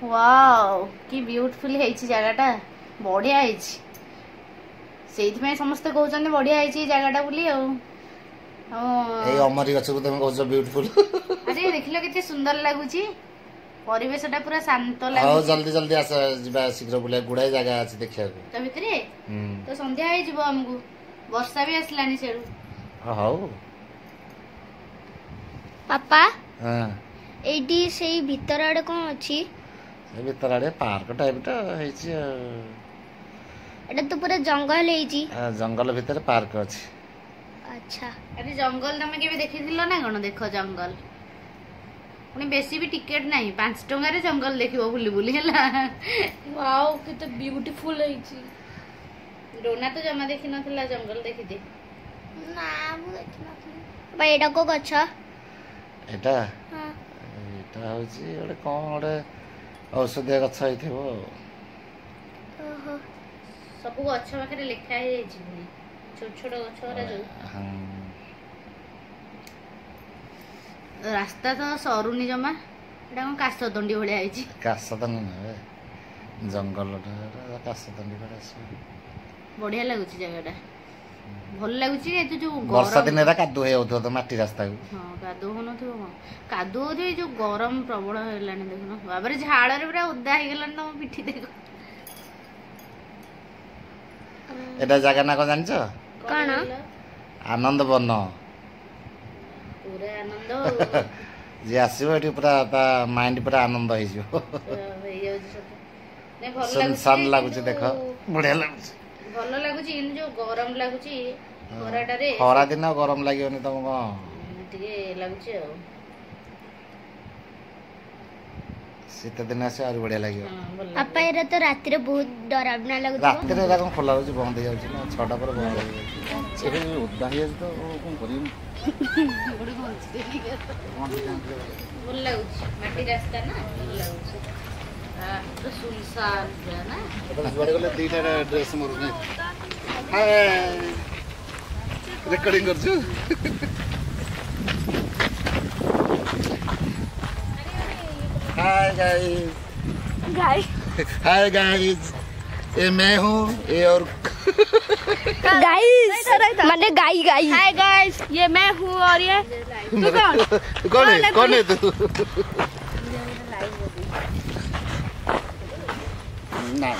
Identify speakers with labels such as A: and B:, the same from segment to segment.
A: wow कि beautiful हेची जगहटा बढ़िया हेची सेइथमे समस्त कहउचंदी बढ़िया हेची जगहटा बुली आ
B: ए अमरी गछ को तुम कहउछ ब्यूटीफुल
A: अरे देखिलो केते सुंदर लागुची परिवेशटा पूरा शांत लागुची
B: आओ जल्दी जल्दी आस जिबा शीघ्र बुले गुडाई जगह अछि देखिया को
A: तो भितरे तो संध्या हे जिवो हमकु वर्षा भी आसलानी सेडू
B: हाउ
C: पापा
B: हां
C: एडी सेई भीतर आडे कोन अछि
B: ए भीतर आडे पार्क टाइप टा हेची
C: एटा तो पूरा जंगल हेची
B: जंगल भीतर पार्क अछि
C: अच्छा
A: अरे जंगल तमे केबे देखिथिलो ना कोन देखो जंगल उनी बेसी भी टिकट नाही 5 टंगा रे जंगल देखिबो बुली बुली हला
C: वाओ किते ब्यूटीफुल हेची
A: डोना तो जमा देखि नथिला जंगल देखि दे
C: ना मु देखि नथिला भाई एटा को गछ
B: एटा
C: हां
B: एटा होची ओडे कोन ओडे औषधीय गछ आइथिबो
C: ओहो
A: सब गछ पाखरे लिखा हे छी बुली छोट छोट गछ रा जो रास्ता तो सरुनी जमा एटा कोन कासतंडी भलिया आइची
B: कासतंडी ना जंगल कासतंडी बड़ा
A: बढ़िया लागुची जगहटा भल लागुची ए जो
B: वर्षा दिन रा कादो हे होतो तो माटी रास्ता को
A: हां कादो होनो थो कादो रे जो गरम प्रबल हेलानी देखनो बाबरे झाड़ रे पूरा उद्दा हे गेलन त पिठी देखो
B: एटा जगह ना को जानछो
C: कोन
B: आनंद वन
A: पूरा आनंद
B: जे आसीबो एठी पूरा ता माइंड पूरा आनंद हे जो
A: हे जाउची सब ने भल
B: सुनसान लागुची देखो बढ़िया लागुची
A: भल लागुची इन जो गरम लागुची खराटा रे
B: खरा दिन गरम लागियोनी तुमको
A: टिके लागुची आ
B: शीत दिन आसे और बढ़िया लागियो
C: पापा एरा तो रात रे बहुत डरावना लागुची
B: रात रे रात खोला होची बंद हो जाउची ना 6टा पर बंद हो जाउची एबे उद्दा हे तो कोन करिम
A: बड़ी बोलची देखि भल लागुची माटी रास्ता ना भल लागुची तो सुनसान है ना
B: अपन जुआड़े गले दीटा ड्रेस मोर ने हाय रिकॉर्डिंग करछु हाय गाइस ये मैं हूँ ये और
C: गाइस माने गाई गाई
D: हाय गाइस ये मैं हूँ और ये तू
B: कौन है तू ना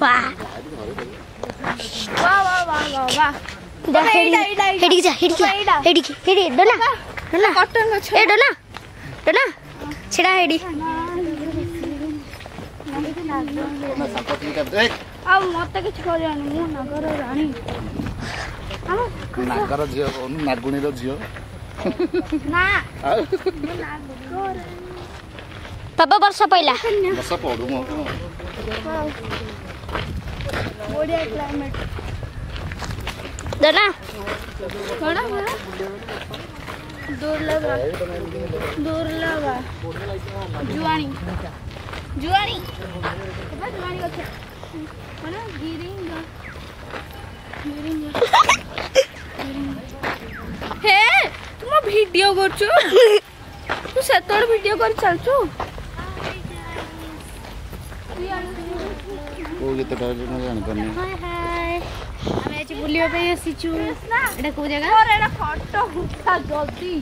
C: वाह
D: वाह वाह वाह वाह वाह
C: हेडी डोना
D: कॉटन गछ
C: ए डोना छिड़ा हेडी
D: अब मते किछ करयानी मु नगर रानी
B: नागर झियो नागुणी रो झियो
D: ना
C: पापा वर्षा पहिला
B: बस पडु म
D: बढ़िया क्लाइमेट
C: डोना
D: कोना दूर लगा जुआनी केबा जुआनी गछ कोना गिरिंग हे तुम वीडियो करछु तू सेतोड़ वीडियो कर चलछु
B: ओ गीत गाइले न जान करनी
A: हाय हाय हमें आज बुलियो पे आसीचु एटा को जगह
D: और एटा फोटो उठा जल्दी